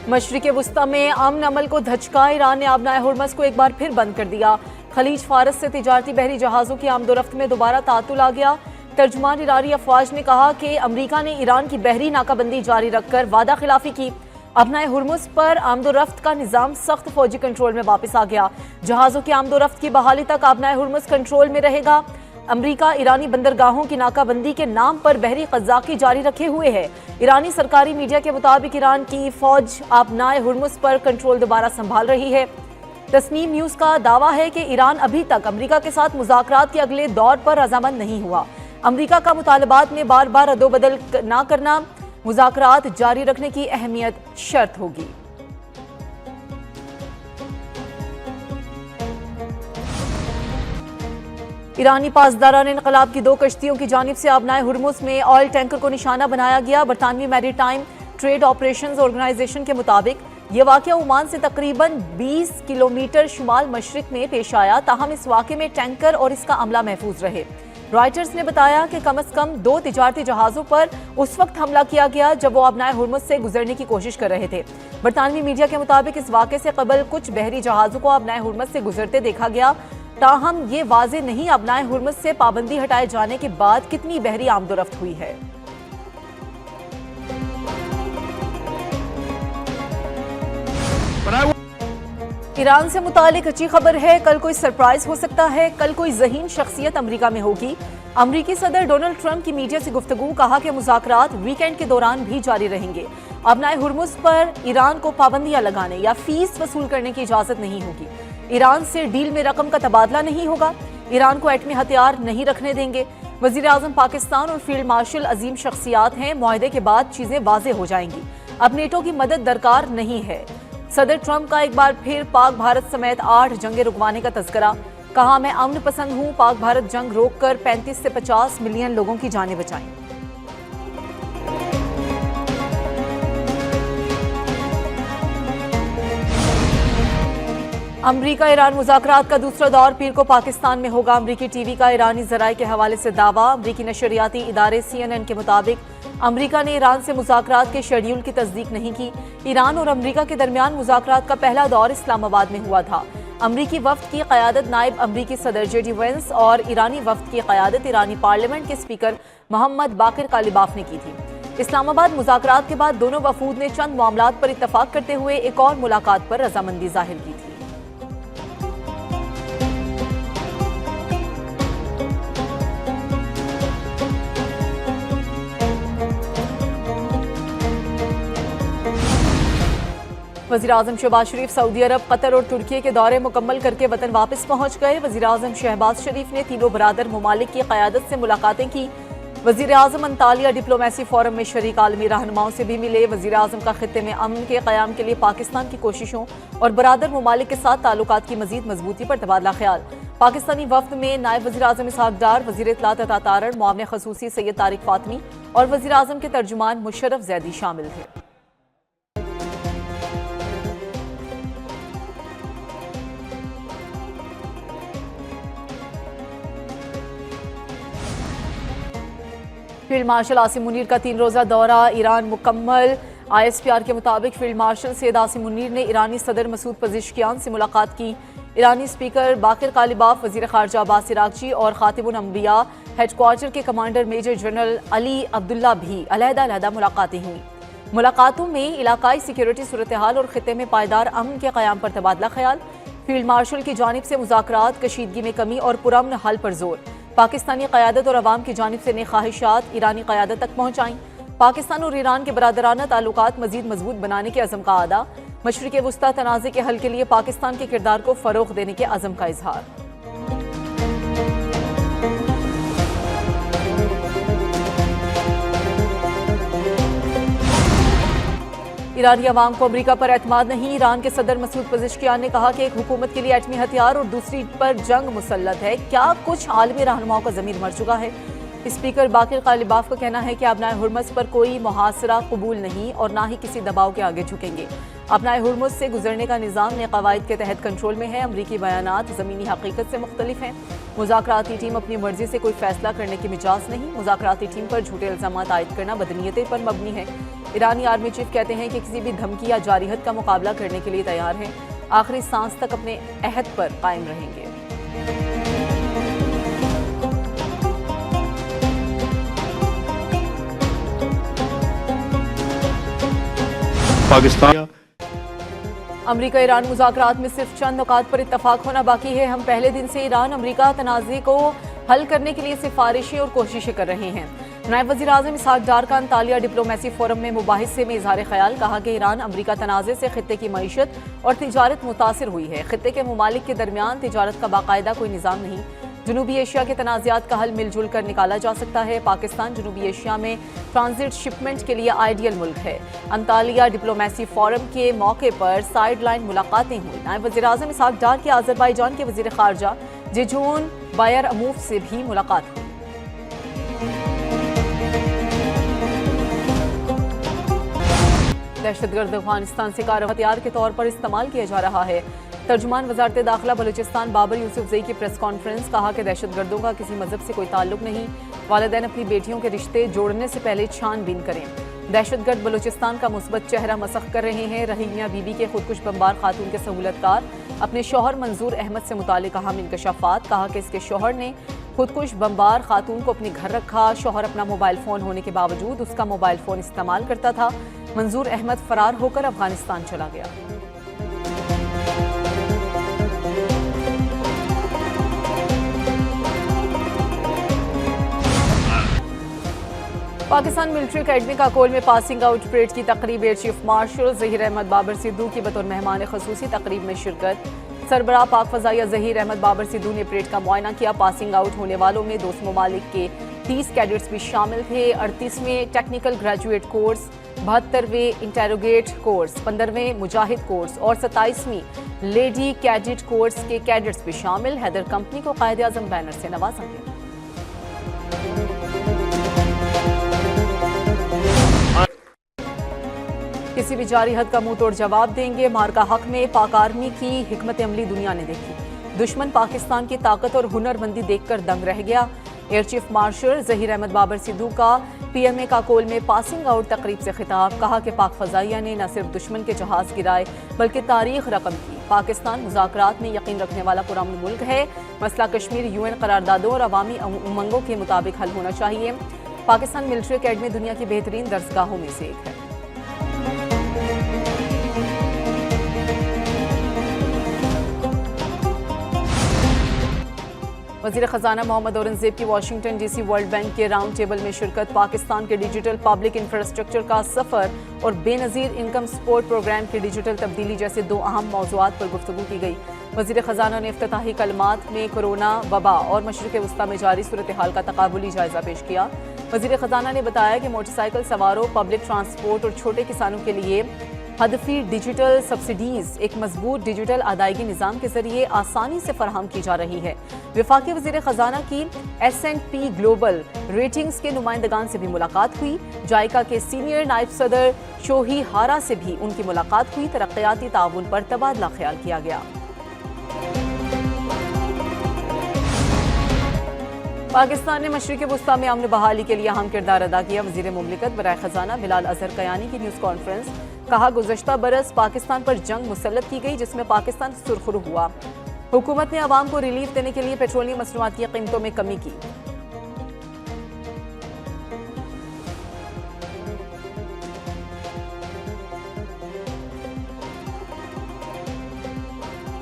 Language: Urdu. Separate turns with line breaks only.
مشرق وسطی میں امن عمل کو دھچکا، ایران نے آبنائے ہرمز کو ایک بار پھر بند کر دیا۔ خلیج فارس سے تجارتی بحری جہازوں کی آمد و رفت میں دوبارہ تعطل آ گیا۔ ترجمان ایرانی افواج نے کہا کہ امریکہ نے ایران کی بحری ناکہ بندی جاری رکھ کر وعدہ خلافی کی۔ آبنائے ہرمز پر آمد و رفت کا نظام سخت فوجی کنٹرول میں واپس آ گیا۔ جہازوں کی آمد و رفت کی بحالی تک آبنائے ہرمز کنٹرول میں رہے گا۔ امریکہ ایرانی بندرگاہوں کی ناکہ بندی کے نام پر بحری قزاقی جاری رکھے ہوئے ہے۔ ایرانی سرکاری میڈیا کے مطابق ایران کی فوج آبنائے ہرمز پر کنٹرول دوبارہ سنبھال رہی ہے۔ تسنیم نیوز کا دعویٰ ہے کہ ایران ابھی تک امریکہ کے ساتھ مذاکرات کے اگلے دور پر رضامند نہیں ہوا۔ امریکہ کا مطالبات میں بار بار رد و بدل نہ کرنا مذاکرات جاری رکھنے کی اہمیت شرط ہوگی۔ ایرانی پاسداران انقلاب کی 2 کشتیوں کی جانب سے آبنائے ہرمز میں آئل ٹینکر کو نشانہ بنایا گیا۔ برطانوی میری ٹائم ٹریڈ آپریشنز آرگنائزیشن کے مطابق یہ واقعہ عمان سے تقریباً 20 کلومیٹر شمال مشرق میں پیش آیا، تاہم اس واقعے میں ٹینکر اور اس کا عملہ محفوظ رہے۔ رائٹرز نے بتایا کہ کم از کم 2 تجارتی جہازوں پر اس وقت حملہ کیا گیا جب وہ آبنائے ہرمز سے گزرنے کی کوشش کر رہے تھے۔ برطانوی میڈیا کے مطابق اس واقعے سے قبل کچھ بحری جہازوں کو آبنائے ہرمز سے گزرتے دیکھا گیا، تاہم یہ واضح نہیں آبنائے ہرمز سے پابندی ہٹائے جانے کے بعد کتنی بحری آمد و رفت ہوئی ہے۔ ایران سے متعلق اچھی خبر ہے، کل کوئی سرپرائز ہو سکتا ہے، کل کوئی ذہین شخصیت امریکہ میں ہوگی۔ امریکی صدر ڈونلڈ ٹرمپ کی میڈیا سے گفتگو، کہا کہ مذاکرات ویکینڈ کے دوران بھی جاری رہیں گے۔ آبنائے ہرمز پر ایران کو پابندیاں لگانے یا فیس وصول کرنے کی اجازت نہیں ہوگی۔ ایران سے ڈیل میں رقم کا تبادلہ نہیں ہوگا۔ ایران کو ایٹمی ہتھیار نہیں رکھنے دیں گے۔ وزیر اعظم پاکستان اور فیلڈ مارشل عظیم شخصیات ہیں، معاہدے کے بعد چیزیں واضح ہو جائیں گی۔ اب نیٹو کی مدد درکار نہیں ہے۔ صدر ٹرمپ کا ایک بار پھر پاک بھارت سمیت 8 جنگیں رکوانے کا تذکرہ، کہا میں امن پسند ہوں، پاک بھارت جنگ روک کر 35 سے 50 ملین لوگوں کی جانیں بچائیں۔ امریکہ ایران مذاکرات کا دوسرا دور پیر کو پاکستان میں ہوگا۔ امریکی ٹی وی کا ایرانی ذرائع کے حوالے سے دعویٰ، امریکی نشریاتی ادارے CNN کے مطابق امریکہ نے ایران سے مذاکرات کے شیڈیول کی تصدیق نہیں کی۔ ایران اور امریکہ کے درمیان مذاکرات کا پہلا دور اسلام آباد میں ہوا تھا۔ امریکی وفد کی قیادت نائب امریکی صدر JD وینس اور ایرانی وفد کی قیادت ایرانی پارلیمنٹ کے اسپیکر محمد باقر کالیباف نے کی تھی۔ اسلام آباد مذاکرات کے بعد دونوں وفود نے چند معاملات پر اتفاق کرتے ہوئے ایک اور ملاقات پر رضامندی ظاہر کی تھی۔ وزیراعظم شہباز شریف سعودی عرب، قطر اور ترکی کے دورے مکمل کر کے وطن واپس پہنچ گئے۔ وزیراعظم شہباز شریف نے تینوں برادر ممالک کی قیادت سے ملاقاتیں کی۔ وزیراعظم انطالیہ ڈپلومیسی فورم میں شریک عالمی رہنماؤں سے بھی ملے۔ وزیراعظم کا خطے میں امن کے قیام کے لیے پاکستان کی کوششوں اور برادر ممالک کے ساتھ تعلقات کی مزید مضبوطی پر تبادلہ خیال۔ پاکستانی وفد میں نائب وزیراعظم اسحاق ڈار، وزیر اطلاعات عطا تارڑ، معاون خصوصی سید طارق فاطمی اور وزیراعظم کے ترجمان مشرف زیدی شامل تھے۔ فیلڈ مارشل عاصم منیر کا 3 روزہ دورہ ایران مکمل۔ ISPR کے مطابق فیلڈ مارشل سید عاصم منیر نے ایرانی صدر مسعود پزشکیان سے ملاقات کی۔ ایرانی اسپیکر باقر کالیباف، وزیر خارجہ عباس عراقچی اور خاتم الانبیاء ہیڈ کوارٹر کے کمانڈر میجر جنرل علی عبداللہ بھی علیحدہ ملاقاتیں ہوئیں۔ ملاقاتوں میں علاقائی سیکیورٹی صورتحال اور خطے میں پائیدار امن کے قیام پر تبادلہ خیال۔ فیلڈ مارشل کی جانب سے مذاکرات، کشیدگی میں کمی اور پرامن حل پر زور۔ پاکستانی قیادت اور عوام کی جانب سے نئی خواہشات ایرانی قیادت تک پہنچائیں۔ پاکستان اور ایران کے برادرانہ تعلقات مزید مضبوط بنانے کے عزم کا اعادہ۔ مشرق وسطی تنازع کے حل کے لیے پاکستان کے کردار کو فروغ دینے کے عزم کا اظہار۔ ایرانی عوام کو امریکہ پر اعتماد نہیں۔ ایران کے صدر مسعود پزشکیان نے کہا کہ ایک حکومت کے لیے ایٹمی ہتھیار اور دوسری پر جنگ مسلط ہے۔ کیا کچھ عالمی رہنماؤں کا ضمیر مر چکا ہے؟ اسپیکر باقر کالیباف کا کہنا ہے کہ آبنائے ہرمز پر کوئی محاصرہ قبول نہیں اور نہ ہی کسی دباؤ کے آگے جھکیں گے۔ اپنا ہرمز سے گزرنے کا نظام نئے قواعد کے تحت کنٹرول میں ہے۔ امریکی بیانات زمینی حقیقت سے مختلف ہیں۔ مذاکراتی ٹیم اپنی مرضی سے کوئی فیصلہ کرنے کی مجاز نہیں۔ مذاکراتی ٹیم پر جھوٹے الزامات عائد کرنا بدنیتی پر مبنی ہے۔ ایرانی آرمی چیف کہتے ہیں کہ کسی بھی دھمکی یا جارحیت کا مقابلہ کرنے کے لیے تیار ہیں، آخری سانس تک اپنے عہد پر قائم رہیں گے۔
پاکستان
امریکہ ایران مذاکرات میں صرف چند نکات پر اتفاق ہونا باقی ہے۔ ہم پہلے دن سے ایران امریکہ تنازع کو حل کرنے کے لیے سفارشیں اور کوششیں کر رہے ہیں۔ نائب وزیر اعظم اسحاق ڈار کا انطالیہ ڈپلومیسی فورم میں مباحثے میں اظہار خیال، کہا کہ ایران امریکہ تنازع سے خطے کی معیشت اور تجارت متاثر ہوئی ہے۔ خطے کے ممالک کے درمیان تجارت کا باقاعدہ کوئی نظام نہیں۔ جنوبی ایشیا کے تنازعات کا حل مل جل کر نکالا جا سکتا ہے۔ پاکستان جنوبی ایشیا میں ٹرانزٹ شپمنٹ کے لیے آئیڈیل ملک ہے۔ انطالیہ ڈپلومیسی فورم کے موقع پر سائیڈ لائن ملاقاتیں ہوئی۔ نائب وزیر اعظم اسحاق ڈار کی آذربائیجان کے وزیر خارجہ جیجون بائر اموف سے بھی ملاقات ہوئی۔ دہشت گرد افغانستان سے کارروائی ہتھیار کے طور پر استعمال کیا جا رہا ہے۔ ترجمان وزارت داخلہ بلوچستان بابر یوسف زئی کی پریس کانفرنس، کہا کہ دہشت گردوں کا کسی مذہب سے کوئی تعلق نہیں۔ والدین اپنی بیٹیوں کے رشتے جوڑنے سے پہلے چھان بین کریں۔ دہشت گرد بلوچستان کا مثبت چہرہ مسخ کر رہے ہیں۔ رحیمیہ بی بی کے خودکش بمبار خاتون کے سہولت کار اپنے شوہر منظور احمد سے متعلق اہم انکشافات، کہا کہ اس کے شوہر نے خودکش بمبار خاتون کو اپنے گھر رکھا۔ شوہر اپنا موبائل فون ہونے کے باوجود اس کا موبائل فون استعمال کرتا تھا۔ منظور احمد فرار ہو کر افغانستان چلا گیا۔ پاکستان ملٹری اکیڈمی کاکول میں پاسنگ آؤٹ پریڈ کی تقریب، air chief marshal Zaheer Ahmed Babar Sidhu کی بطور مہمان خصوصی تقریب میں شرکت۔ سربراہ پاک فضائیہ ظہیر احمد بابر سدھو نے پریڈ کا معائنہ کیا۔ پاسنگ آؤٹ ہونے والوں میں 200 ممالک کے 30 کیڈٹس بھی شامل تھے۔ 38ویں ٹیکنیکل گریجویٹ کورس، 72ویں انٹروگیٹ کورس، 15ویں مجاہد کورس اور 27ویں لیڈی کیڈٹ کورس کے کیڈٹس بھی شامل۔ حیدر کمپنی کو قائد اعظم بینر سے نوازا گیا۔ کسی بھی جاری حد کا منہ توڑ جواب دیں گے، مارکا حق میں پاک آرمی کی حکمت عملی دنیا نے دیکھی۔ دشمن پاکستان کی طاقت اور ہنر مندی دیکھ کر دنگ رہ گیا۔ Air chief marshal Zaheer Ahmed Babar Sidhu کا پی ایم اے کاکول میں پاسنگ آؤٹ تقریب سے خطاب، کہا کہ پاک فضائیہ نے نہ صرف دشمن کے جہاز گرائے بلکہ تاریخ رقم کی۔ پاکستان مذاکرات میں یقین رکھنے والا پرامن ملک ہے۔ مسئلہ کشمیر UN قراردادوں اور عوامی امنگوں کے مطابق حل ہونا چاہیے۔ پاکستان ملٹری اکیڈمی دنیا کی بہترین درسگاہوں میں سے ایک ہے۔ وزیر خزانہ محمد اورنگزیب کی Washington D C World Bank کے راؤنڈ ٹیبل میں شرکت۔ پاکستان کے ڈیجیٹل پبلک انفراسٹرکچر کا سفر اور بے نظیر انکم سپورٹ پروگرام کی ڈیجیٹل تبدیلی جیسے 2 اہم موضوعات پر گفتگو کی گئی۔ وزیر خزانہ نے افتتاحی کلمات میں کورونا وبا اور مشرق وسطیٰ میں جاری صورتحال کا تقابلی جائزہ پیش کیا۔ وزیر خزانہ نے بتایا کہ موٹر سائیکل سواروں، پبلک ٹرانسپورٹ اور چھوٹے کسانوں کے لیے ہدفی ڈیجیٹل سبسڈیز ایک مضبوط ڈیجیٹل ادائیگی نظام کے ذریعے آسانی سے فراہم کی جا رہی ہے۔ وفاقی وزیر خزانہ کی S&P گلوبل ریٹنگز کے نمائندگان سے بھی ملاقات ہوئی۔ جائکا کے سینئر نائب صدر شوہی ہارا سے بھی ان کی ملاقات ہوئی۔ ترقیاتی تعاون پر تبادلہ خیال کیا گیا۔ پاکستان نے مشرق وسطیٰ میں امن بحالی کے لیے اہم کردار ادا کیا۔ وزیر مملکت برائے خزانہ بلال اظہر کیانی کی نیوز کانفرنس، کہا گزشتہ برس پاکستان پر جنگ مسلط کی گئی جس میں پاکستان سرخرو ہوا۔ حکومت نے عوام کو ریلیف دینے کے لیے پیٹرولیم مصنوعات کی قیمتوں میں کمی کی۔